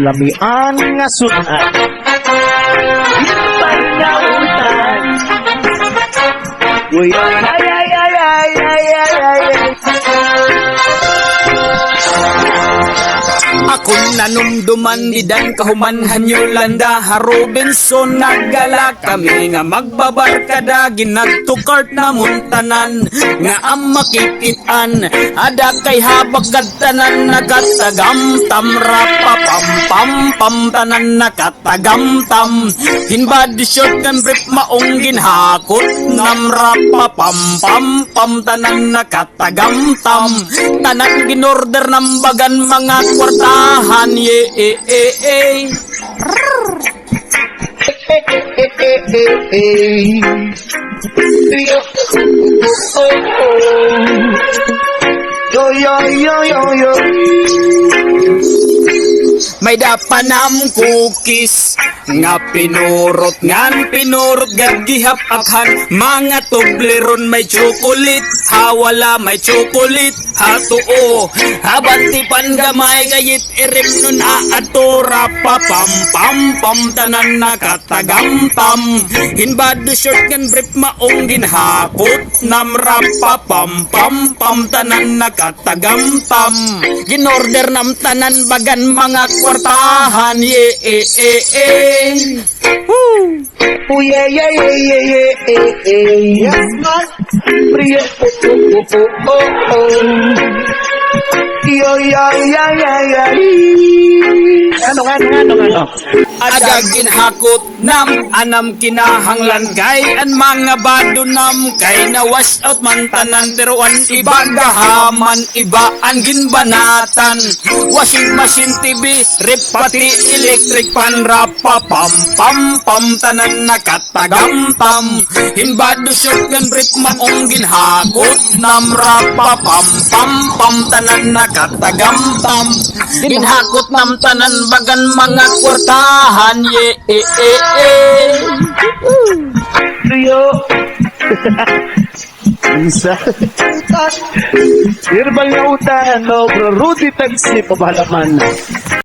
Lamian nga sunan Hintay nga utan Uy, ay, ay, ay, ay, ay, ay, ay, ay. Ako nanumduman idan kahumanhan Yolanda Robinson naggala kami nga magbabarkada ginagtukart na muntanan nga ang makikitan ada kay habag kadtanan nakatagamtam rapa pam pam pam tanan nakatagamtam hinbadi short kan brief maong ginhakot nam rapa pam pam pam tanan nakatagamtam tanan ginorder ng bagan mga kwartahan ye Yo, yo, yo, yo, yo. may dapanam cookies nga pinurot gagihap akhan mga tubleron may chocolate hawala may chocolate hatuo habantipan gamay kayit irim nun aatura pa pam pam pam tanan nakatagamtam hinbado short kan brief maong ginhakot namrap pa pam pam pam tanan nakatagamtam ginorder nam tanan bagan mga kwartahan ye Oh yeah, yeah, yeah, yeah, yeah, yeah. Yes, man. Priya, oh. Yo, yo, yo, yo, yo. Ano? Ada ginhakot nam anam kinahanglan kay an mga bado nam kay na wash out man tanan pero an iba gahaman iba ang ginbanatan washing machine TV rep pati electric pan rapa pam pam pam tanan nakatagamtam hinbado shotgun brief maong ginhakot nam rapa pam pam pam tanan nakatagamtam ginhakot nam tanan bagan mga kwartahan ye Priya. Isa. Herbal nga utan, no, bro. Rudy Taxi, pabalaman.